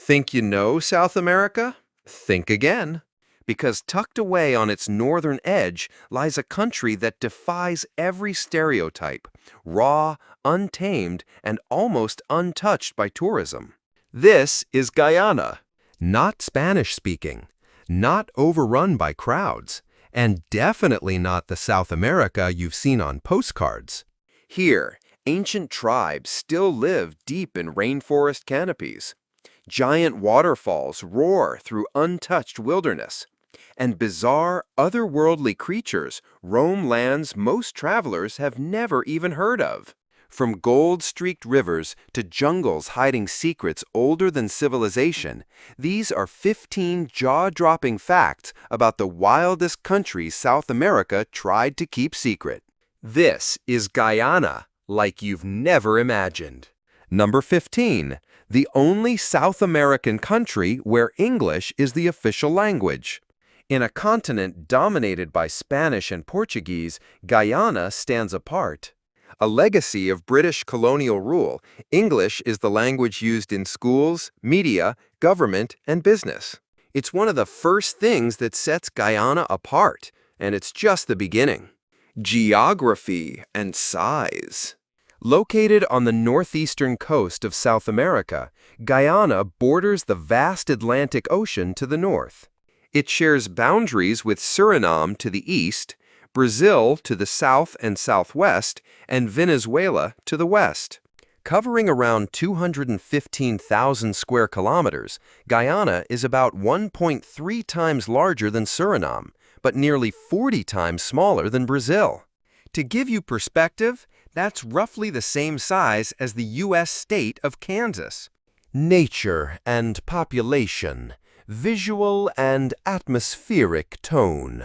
Think you know South America? Think again. Because tucked away on its northern edge lies a country that defies every stereotype, raw, untamed, and almost untouched by tourism. This is Guyana. Not Spanish-speaking, not overrun by crowds, and definitely not the South America you've seen on postcards. Here, ancient tribes still live deep in rainforest canopies. Giant waterfalls roar through untouched wilderness, and bizarre, otherworldly creatures roam lands most travelers have never even heard of. From gold-streaked rivers to jungles hiding secrets older than civilization, these are 15 jaw-dropping facts about the wildest countries South America tried to keep secret. This is Guyana, like you've never imagined. Number 15. The only South American country where English is the official language. In a continent dominated by Spanish and Portuguese, Guyana stands apart. A legacy of British colonial rule, English is the language used in schools, media, government, and business. It's one of the first things that sets Guyana apart, and it's just the beginning. Geography and size. Located on the northeastern coast of South America, Guyana borders the vast Atlantic Ocean to the north. It shares boundaries with Suriname to the east, Brazil to the south and southwest, and Venezuela to the west. Covering around 215,000 square kilometers, Guyana is about 1.3 times larger than Suriname, but nearly 40 times smaller than Brazil. To give you perspective, that's roughly the same size as the U.S. state of Kansas. Nature and population, visual and atmospheric tone.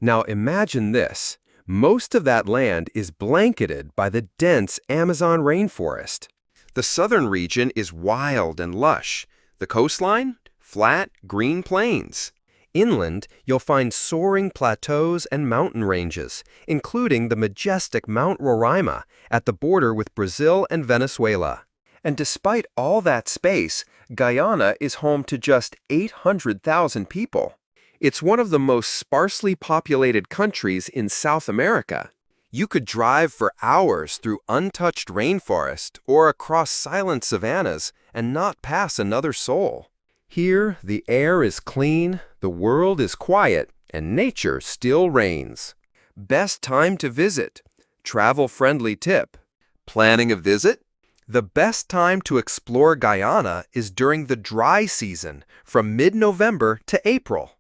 Now imagine this. Most of that land is blanketed by the dense Amazon rainforest. The southern region is wild and lush. The coastline? Flat, green plains. Inland, you'll find soaring plateaus and mountain ranges, including the majestic Mount Roraima at the border with Brazil and Venezuela. And despite all that space, Guyana is home to just 800,000 people. It's one of the most sparsely populated countries in South America. You could drive for hours through untouched rainforest or across silent savannas and not pass another soul. Here, the air is clean, the world is quiet, and nature still reigns. Best time to visit. Travel-friendly tip. Planning a visit? The best time to explore Guyana is during the dry season, from mid-November to April.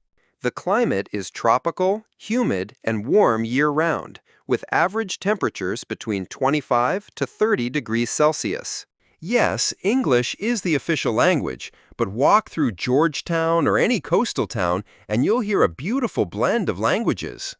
The climate is tropical, humid, and warm year-round, with average temperatures between 25 to 30 degrees Celsius. Yes, English is the official language, but walk through Georgetown or any coastal town and you'll hear a beautiful blend of languages.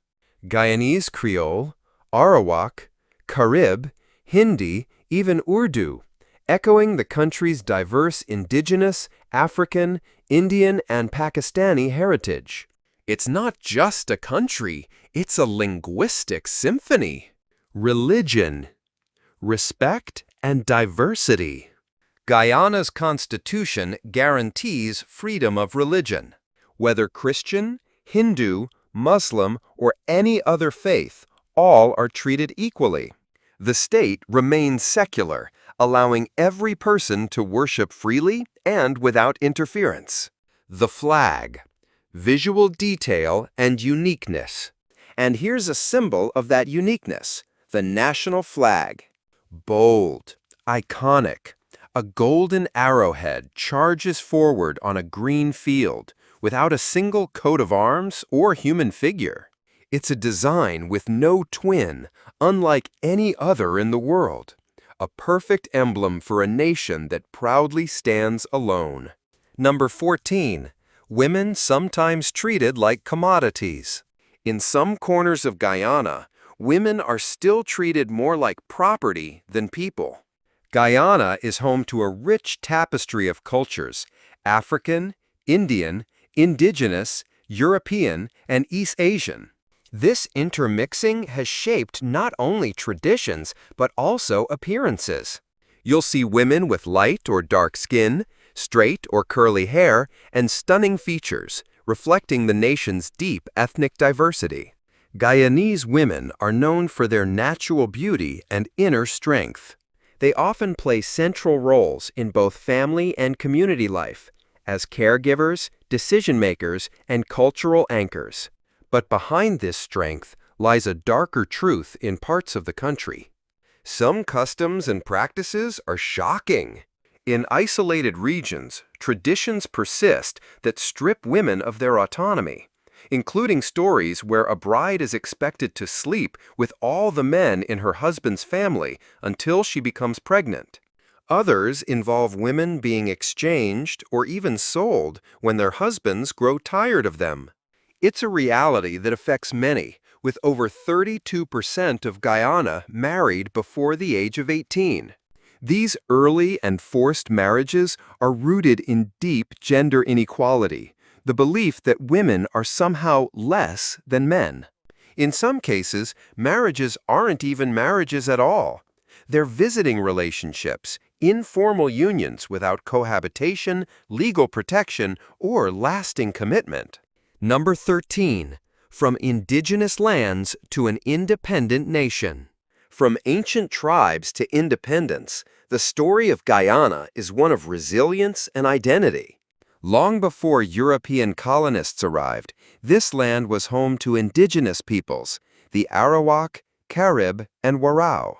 Guyanese Creole, Arawak, Carib, Hindi, even Urdu, echoing the country's diverse indigenous, African, Indian, and Pakistani heritage. It's not just a country, it's a linguistic symphony. Religion, respect, and diversity. Guyana's constitution guarantees freedom of religion. Whether Christian, Hindu, Muslim, or any other faith, all are treated equally. The state remains secular, allowing every person to worship freely and without interference. The flag. Visual detail and uniqueness. And here's a symbol of that uniqueness, the national flag. Bold, iconic. A golden arrowhead charges forward on a green field without a single coat of arms or human figure. It's a design with no twin, unlike any other in the world. A perfect emblem for a nation that proudly stands alone. Number 14. Women sometimes treated like commodities. In some corners of Guyana, women are still treated more like property than people. Guyana is home to a rich tapestry of cultures: African, Indian, indigenous, European, and East Asian. This intermixing has shaped not only traditions, but also appearances. You'll see women with light or dark skin, straight or curly hair, and stunning features, reflecting the nation's deep ethnic diversity. Guyanese women are known for their natural beauty and inner strength. They often play central roles in both family and community life, as caregivers, decision-makers, and cultural anchors. But behind this strength lies a darker truth in parts of the country. Some customs and practices are shocking. In isolated regions, traditions persist that strip women of their autonomy, including stories where a bride is expected to sleep with all the men in her husband's family until she becomes pregnant. Others involve women being exchanged or even sold when their husbands grow tired of them. It's a reality that affects many, with over 32% of Guyana married before the age of 18. These early and forced marriages are rooted in deep gender inequality, the belief that women are somehow less than men. In some cases, marriages aren't even marriages at all. They're visiting relationships, informal unions without cohabitation, legal protection, or lasting commitment. Number 13. From indigenous lands to an independent nation. From ancient tribes to independence, the story of Guyana is one of resilience and identity. Long before European colonists arrived, this land was home to indigenous peoples, the Arawak, Carib, and Warao.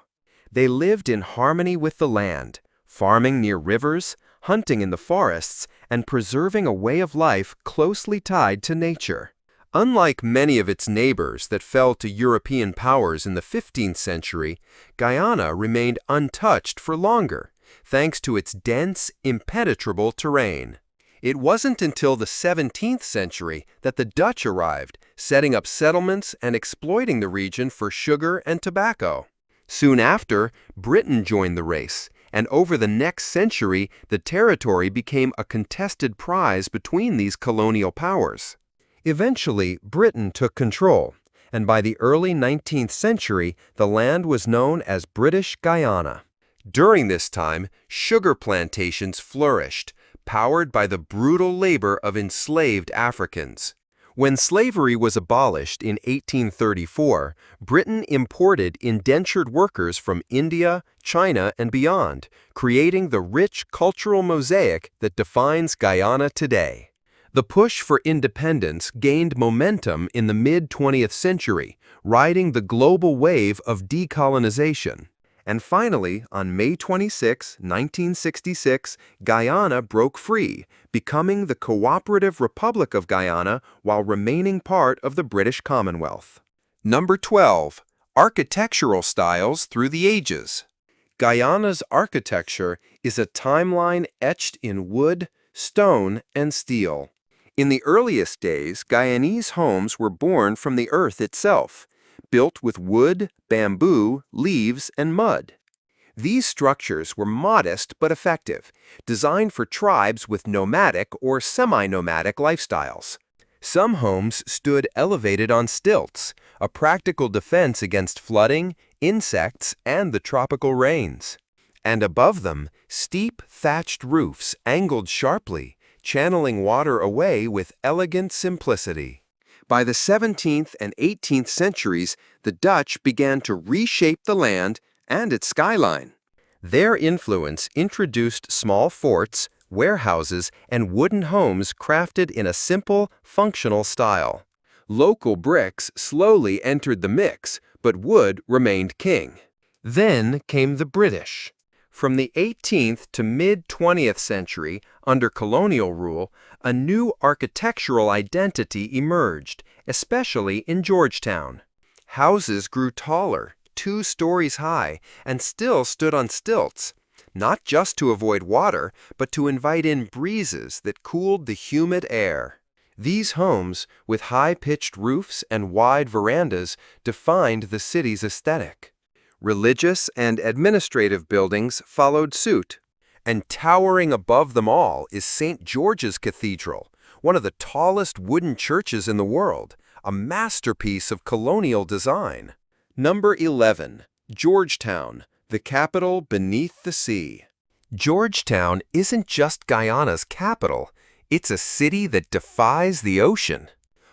They lived in harmony with the land, farming near rivers, hunting in the forests, and preserving a way of life closely tied to nature. Unlike many of its neighbors that fell to European powers in the 15th century, Guyana remained untouched for longer, thanks to its dense, impenetrable terrain. It wasn't until the 17th century that the Dutch arrived, setting up settlements and exploiting the region for sugar and tobacco. Soon after, Britain joined the race, and over the next century, the territory became a contested prize between these colonial powers. Eventually, Britain took control, and by the early 19th century, the land was known as British Guyana. During this time, sugar plantations flourished, powered by the brutal labor of enslaved Africans. When slavery was abolished in 1834, Britain imported indentured workers from India, China, and beyond, creating the rich cultural mosaic that defines Guyana today. The push for independence gained momentum in the mid-20th century, riding the global wave of decolonization. And finally, on May 26, 1966, Guyana broke free, becoming the Cooperative Republic of Guyana while remaining part of the British Commonwealth. Number 12. Architectural styles through the ages. Guyana's architecture is a timeline etched in wood, stone, and steel. In the earliest days, Guyanese homes were born from the earth itself, built with wood, bamboo, leaves, and mud. These structures were modest but effective, designed for tribes with nomadic or semi-nomadic lifestyles. Some homes stood elevated on stilts, a practical defense against flooding, insects, and the tropical rains. And above them, steep thatched roofs angled sharply, channeling water away with elegant simplicity. By the 17th and 18th centuries, the Dutch began to reshape the land and its skyline. Their influence introduced small forts, warehouses, and wooden homes crafted in a simple, functional style. Local bricks slowly entered the mix, but wood remained king. Then came the British. From the 18th to mid-20th century, under colonial rule, a new architectural identity emerged, especially in Georgetown. Houses grew taller, 2 stories high, and still stood on stilts, not just to avoid water, but to invite in breezes that cooled the humid air. These homes, with high-pitched roofs and wide verandas, defined the city's aesthetic. Religious and administrative buildings followed suit, and towering above them all is St. George's Cathedral, one of the tallest wooden churches in the world, a masterpiece of colonial design. Number 11. Georgetown, the capital beneath the sea. Georgetown isn't just Guyana's capital, it's a city that defies the ocean.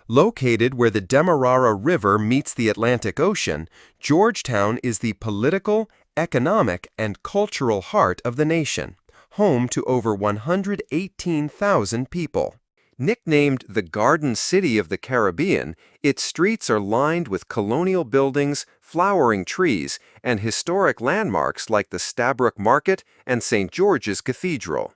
Located where the Demerara River meets the Atlantic Ocean, Georgetown is the political, economic, and cultural heart of the nation, home to over 118,000 people. Nicknamed the Garden City of the Caribbean, its streets are lined with colonial buildings, flowering trees, and historic landmarks like the Stabroek Market and St. George's Cathedral.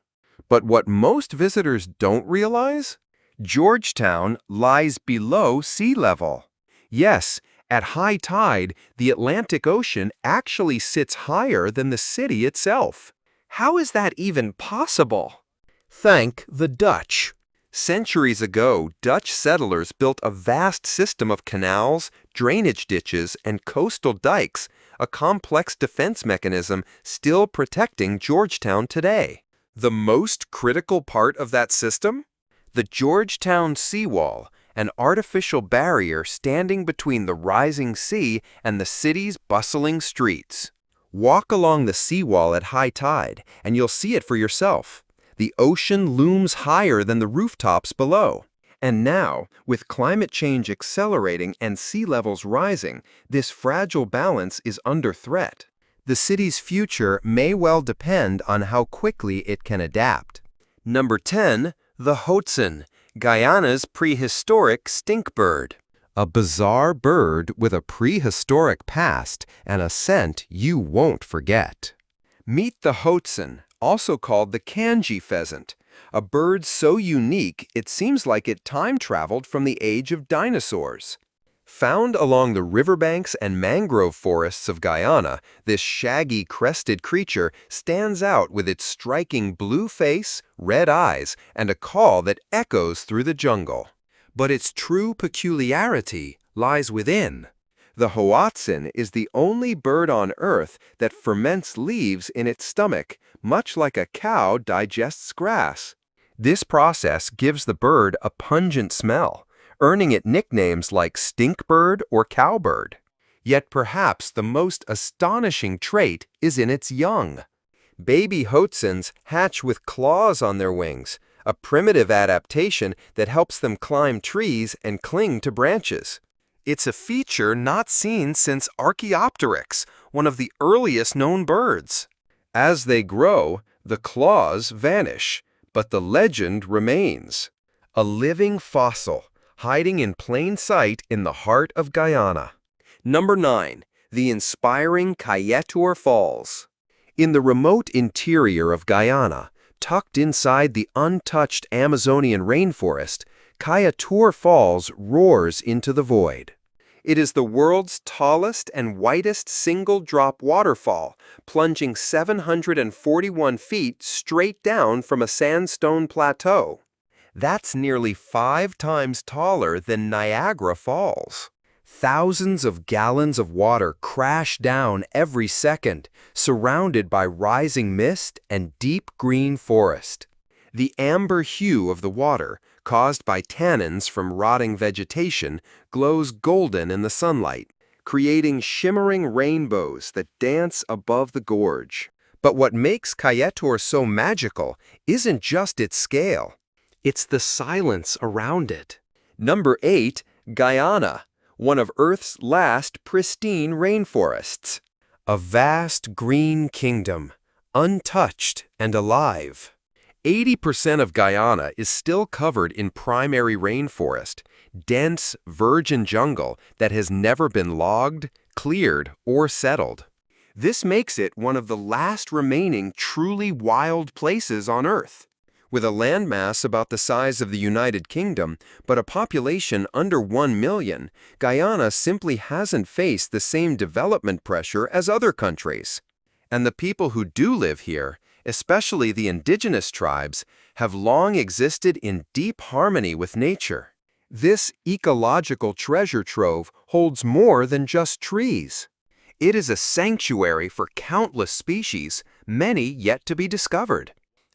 But what most visitors don't realize? Georgetown lies below sea level. Yes, at high tide, the Atlantic Ocean actually sits higher than the city itself. How is that even possible? Thank the Dutch. Centuries ago, Dutch settlers built a vast system of canals, drainage ditches, and coastal dikes, a complex defense mechanism still protecting Georgetown today. The most critical part of that system? The Georgetown seawall, an artificial barrier standing between the rising sea and the city's bustling streets. Walk along the seawall at high tide, and you'll see it for yourself. The ocean looms higher than the rooftops below. And now, with climate change accelerating and sea levels rising, this fragile balance is under threat. The city's future may well depend on how quickly it can adapt. Number 10. The Hoatzin, Guyana's prehistoric stink bird. A bizarre bird with a prehistoric past and a scent you won't forget. Meet the Hoatzin, also called the Kanji pheasant, a bird so unique it seems like it time-traveled from the age of dinosaurs. Found along the riverbanks and mangrove forests of Guyana, this shaggy crested creature stands out with its striking blue face, red eyes, and a call that echoes through the jungle. But its true peculiarity lies within. The Hoatzin is the only bird on Earth that ferments leaves in its stomach, much like a cow digests grass. This process gives the bird a pungent smell, earning it nicknames like stink bird or cowbird. Yet perhaps the most astonishing trait is in its young. Baby Hoatzins hatch with claws on their wings, a primitive adaptation that helps them climb trees and cling to branches. It's a feature not seen since Archaeopteryx, one of the earliest known birds. As they grow, the claws vanish, but the legend remains. A living fossil, hiding in plain sight in the heart of Guyana. Number 9. The inspiring Kaieteur Falls. In the remote interior of Guyana, tucked inside the untouched Amazonian rainforest, Kaieteur Falls roars into the void. It is the world's tallest and whitest single-drop waterfall, plunging 741 feet straight down from a sandstone plateau. That's nearly 5 times taller than Niagara Falls. Thousands of gallons of water crash down every second, surrounded by rising mist and deep green forest. The amber hue of the water, caused by tannins from rotting vegetation, glows golden in the sunlight, creating shimmering rainbows that dance above the gorge. But what makes Kaieteur so magical isn't just its scale. It's the silence around it. Number 8. Guyana, one of Earth's last pristine rainforests. A vast green kingdom, untouched and alive. 80% of Guyana is still covered in primary rainforest, dense, virgin jungle that has never been logged, cleared, or settled. This makes it one of the last remaining truly wild places on Earth. With a landmass about the size of the United Kingdom, but a population under 1 million, Guyana simply hasn't faced the same development pressure as other countries. And the people who do live here, especially the indigenous tribes, have long existed in deep harmony with nature. This ecological treasure trove holds more than just trees. It is a sanctuary for countless species, many yet to be discovered.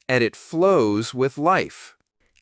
And it flows with life.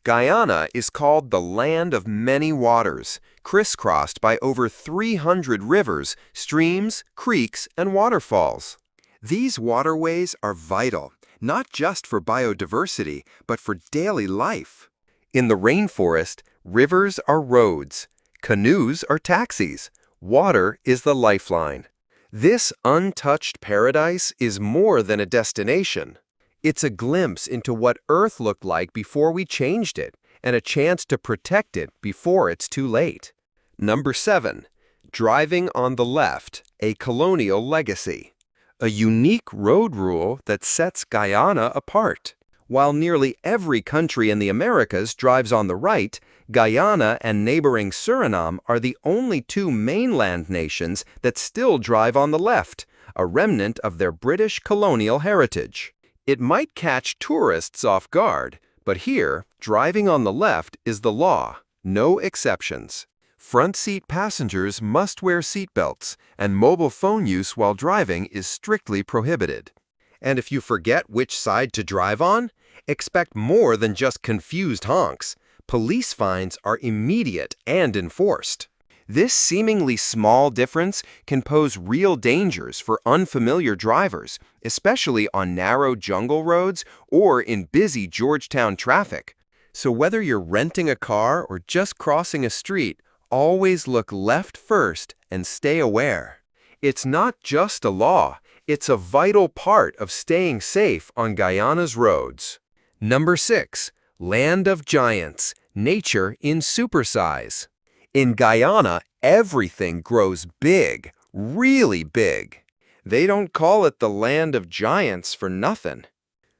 Guyana is called the land of many waters, crisscrossed by over 300 rivers, streams, creeks, and waterfalls. These waterways are vital, not just for biodiversity, but for daily life. In the rainforest, rivers are roads, canoes are taxis, water is the lifeline. This untouched paradise is more than a destination. It's a glimpse into what Earth looked like before we changed it, and a chance to protect it before it's too late. Number 7. Driving on the left, a colonial legacy. A unique road rule that sets Guyana apart. While nearly every country in the Americas drives on the right, Guyana and neighboring Suriname are the only two mainland nations that still drive on the left, a remnant of their British colonial heritage. It might catch tourists off guard, but here, driving on the left is the law, no exceptions. Front seat passengers must wear seatbelts, and mobile phone use while driving is strictly prohibited. And if you forget which side to drive on, expect more than just confused honks. Police fines are immediate and enforced. This seemingly small difference can pose real dangers for unfamiliar drivers, especially on narrow jungle roads or in busy Georgetown traffic. So whether you're renting a car or just crossing a street, always look left first and stay aware. It's not just a law, it's a vital part of staying safe on Guyana's roads. Number 6. Land of Giants, Nature in Supersize. In Guyana, everything grows big, really big. They don't call it the land of giants for nothing.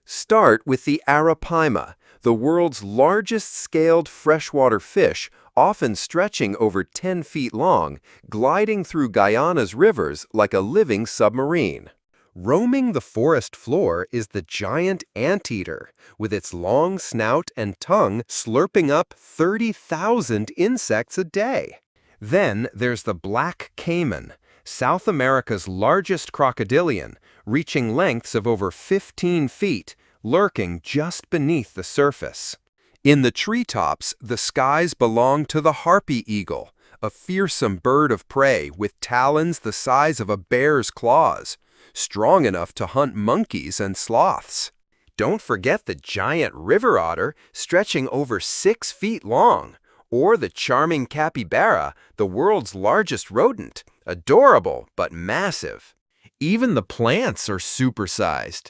Start with the arapaima, the world's largest scaled freshwater fish, often stretching over 10 feet long, gliding through Guyana's rivers like a living submarine. Roaming the forest floor is the giant anteater, with its long snout and tongue slurping up 30,000 insects a day. Then there's the black caiman, South America's largest crocodilian, reaching lengths of over 15 feet, lurking just beneath the surface. In the treetops, the skies belong to the harpy eagle, a fearsome bird of prey with talons the size of a bear's claws, strong enough to hunt monkeys and sloths. Don't forget the giant river otter, stretching over 6 feet long, or the charming capybara, the world's largest rodent, adorable but massive. Even the plants are supersized.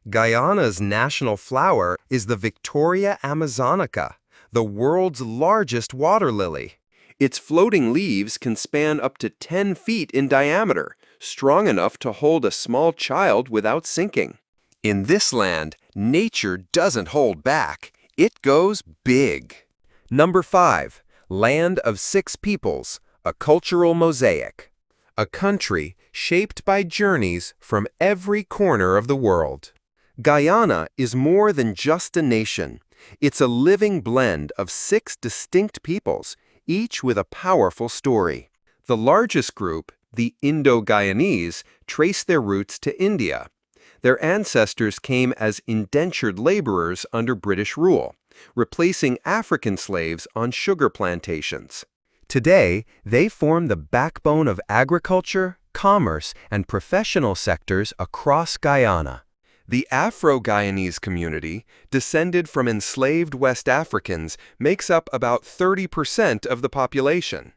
Guyana's national flower is the Victoria amazonica, the world's largest water lily. Its floating leaves can span up to 10 feet in diameter, strong enough to hold a small child without sinking. In this land, nature doesn't hold back. It goes big. Number 5. Land of Six Peoples, a cultural mosaic. A country shaped by journeys from every corner of the world. Guyana is more than just a nation. It's a living blend of 6 distinct peoples, each with a powerful story. The largest group, the Indo-Guyanese, trace their roots to India. Their ancestors came as indentured laborers under British rule, replacing African slaves on sugar plantations. Today, they form the backbone of agriculture, commerce, and professional sectors across Guyana. The Afro-Guyanese community, descended from enslaved West Africans, makes up about 30% of the population.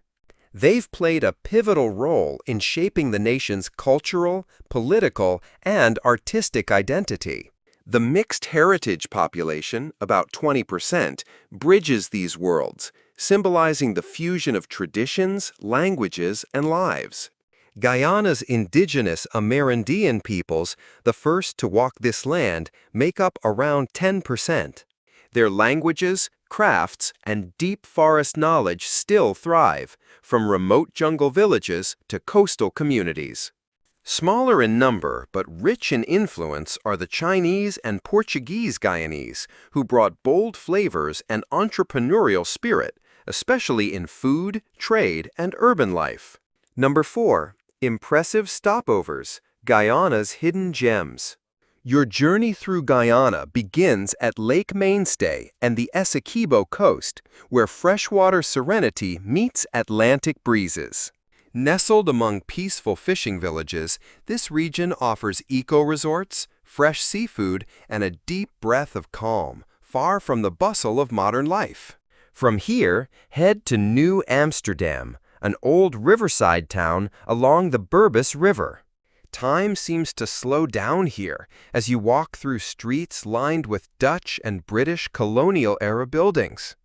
They've played a pivotal role in shaping the nation's cultural, political, and artistic identity. The mixed heritage population, about 20%, bridges these worlds, symbolizing the fusion of traditions, languages, and lives. Guyana's indigenous Amerindian peoples, the first to walk this land, make up around 10%. Their languages, crafts, and deep forest knowledge still thrive, from remote jungle villages to coastal communities. Smaller in number but rich in influence are the Chinese and Portuguese Guyanese, who brought bold flavors and entrepreneurial spirit, especially in food, trade, and urban life. Number 4. Impressive stopovers, Guyana's hidden gems. Your journey through Guyana begins at Lake Mainstay and the Essequibo coast, where freshwater serenity meets Atlantic breezes. Nestled among peaceful fishing villages, this region offers eco-resorts, fresh seafood, and a deep breath of calm, far from the bustle of modern life. From here, head to New Amsterdam, an old riverside town along the Berbice River. Time seems to slow down here as you walk through streets lined with Dutch and British colonial-era buildings.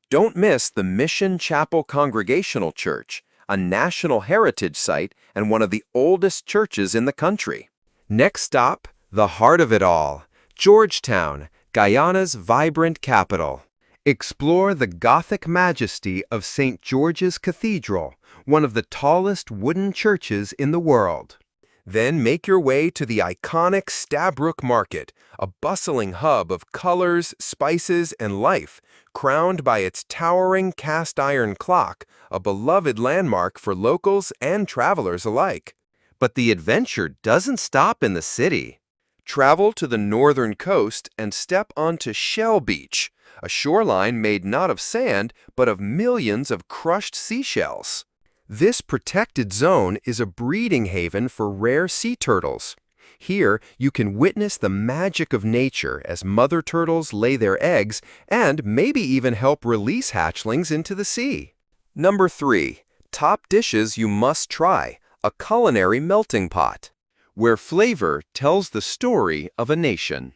Don't miss the Mission Chapel Congregational Church, a National Heritage Site and one of the oldest churches in the country. Next stop, the heart of it all, Georgetown, Guyana's vibrant capital. Explore the Gothic majesty of St. George's Cathedral, one of the tallest wooden churches in the world. Then make your way to the iconic Stabroek Market, a bustling hub of colors, spices, and life, crowned by its towering cast-iron clock, a beloved landmark for locals and travelers alike. But the adventure doesn't stop in the city. Travel to the northern coast and step onto Shell Beach, a shoreline made not of sand, but of millions of crushed seashells. This protected zone is a breeding haven for rare sea turtles. Here, you can witness the magic of nature as mother turtles lay their eggs and maybe even help release hatchlings into the sea. Number 3. Top dishes you must try, a culinary melting pot, where flavor tells the story of a nation.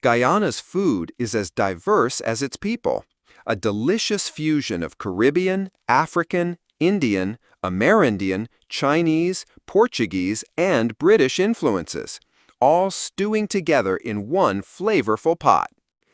Guyana's food is as diverse as its people, a delicious fusion of Caribbean, African, Indian, Amerindian, Chinese, Portuguese, and British influences, all stewing together in one flavorful pot.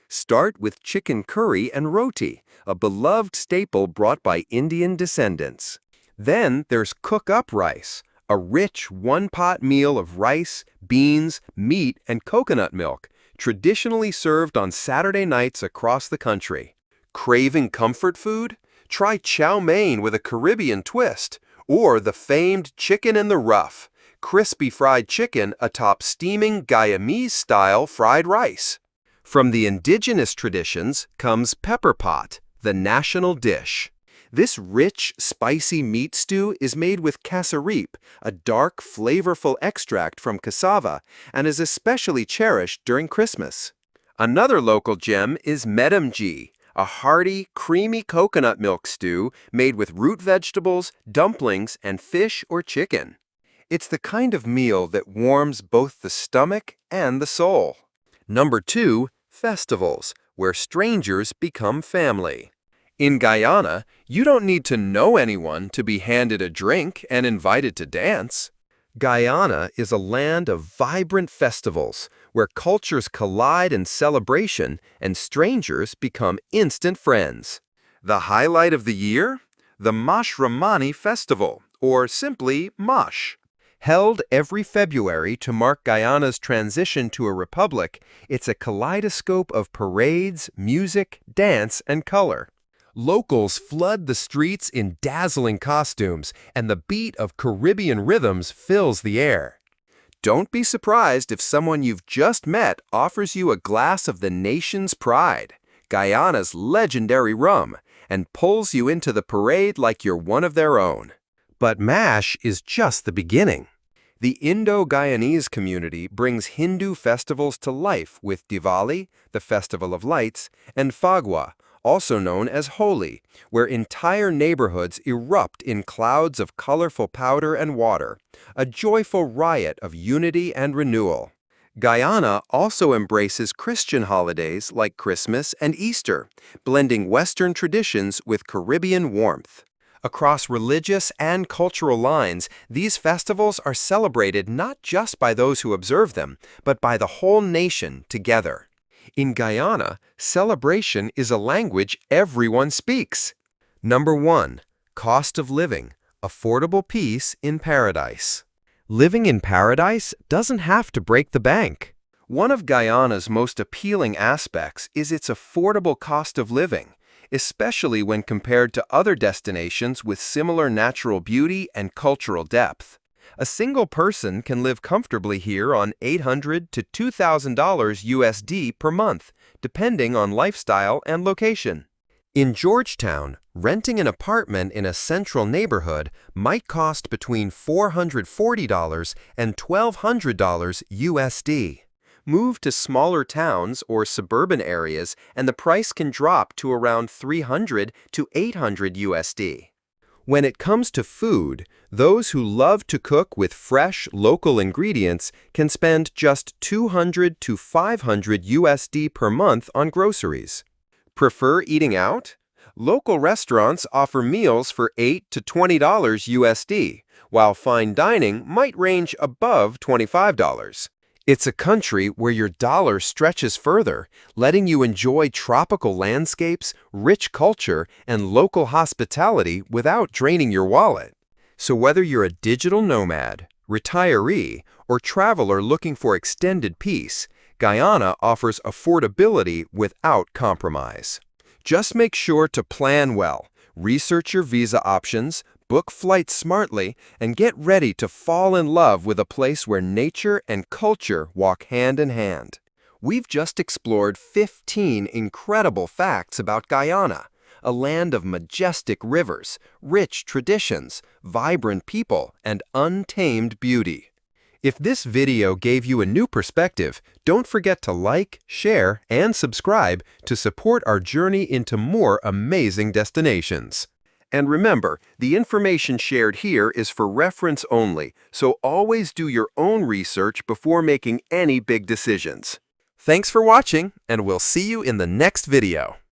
Start with chicken curry and roti, a beloved staple brought by Indian descendants. Then there's cook-up rice, a rich one-pot meal of rice, beans, meat, and coconut milk, traditionally served on Saturday nights across the country. Craving comfort food? Try chow mein with a Caribbean twist, or the famed chicken in the rough, crispy fried chicken atop steaming Guyanese-style fried rice. From the indigenous traditions comes pepper pot, the national dish. This rich, spicy meat stew is made with cassaripe, a dark, flavorful extract from cassava, and is especially cherished during Christmas. Another local gem is medamji, a hearty, creamy coconut milk stew made with root vegetables, dumplings, and fish or chicken. It's the kind of meal that warms both the stomach and the soul. Number 2, festivals, where strangers become family. In Guyana, you don't need to know anyone to be handed a drink and invited to dance. Guyana is a land of vibrant festivals, where cultures collide in celebration and strangers become instant friends. The highlight of the year? The Mashramani Festival, or simply Mash. Held every February to mark Guyana's transition to a republic, it's a kaleidoscope of parades, music, dance, and color. Locals flood the streets in dazzling costumes, and the beat of Caribbean rhythms fills the air. Don't be surprised if someone you've just met offers you a glass of the nation's pride, Guyana's legendary rum, and pulls you into the parade like you're one of their own. But MASH is just the beginning. The Indo-Guyanese community brings Hindu festivals to life with Diwali, the Festival of Lights, and Phagwa, also known as Holi, where entire neighborhoods erupt in clouds of colorful powder and water, a joyful riot of unity and renewal. Guyana also embraces Christian holidays like Christmas and Easter, blending Western traditions with Caribbean warmth. Across religious and cultural lines, these festivals are celebrated not just by those who observe them, but by the whole nation together. In Guyana, celebration is a language everyone speaks. Number 1. Cost of living. Affordable peace in paradise. Living in paradise doesn't have to break the bank. One of Guyana's most appealing aspects is its affordable cost of living, especially when compared to other destinations with similar natural beauty and cultural depth. A single person can live comfortably here on $800 to $2,000 USD per month, depending on lifestyle and location. In Georgetown, renting an apartment in a central neighborhood might cost between $440 and $1,200 USD. Move to smaller towns or suburban areas and the price can drop to around 300 to 800 USD. When it comes to food, those who love to cook with fresh, local ingredients can spend just 200 to 500 USD per month on groceries. Prefer eating out? Local restaurants offer meals for $8 to $20 USD, while fine dining might range above $25. It's a country where your dollar stretches further, letting you enjoy tropical landscapes, rich culture, and local hospitality without draining your wallet. So whether you're a digital nomad, retiree, or traveler looking for extended peace, Guyana offers affordability without compromise. Just make sure to plan well, research your visa options, book flights smartly, and get ready to fall in love with a place where nature and culture walk hand in hand. We've just explored 15 incredible facts about Guyana, a land of majestic rivers, rich traditions, vibrant people, and untamed beauty. If this video gave you a new perspective, don't forget to like, share, and subscribe to support our journey into more amazing destinations. And remember, the information shared here is for reference only, so always do your own research before making any big decisions. Thanks for watching, and we'll see you in the next video.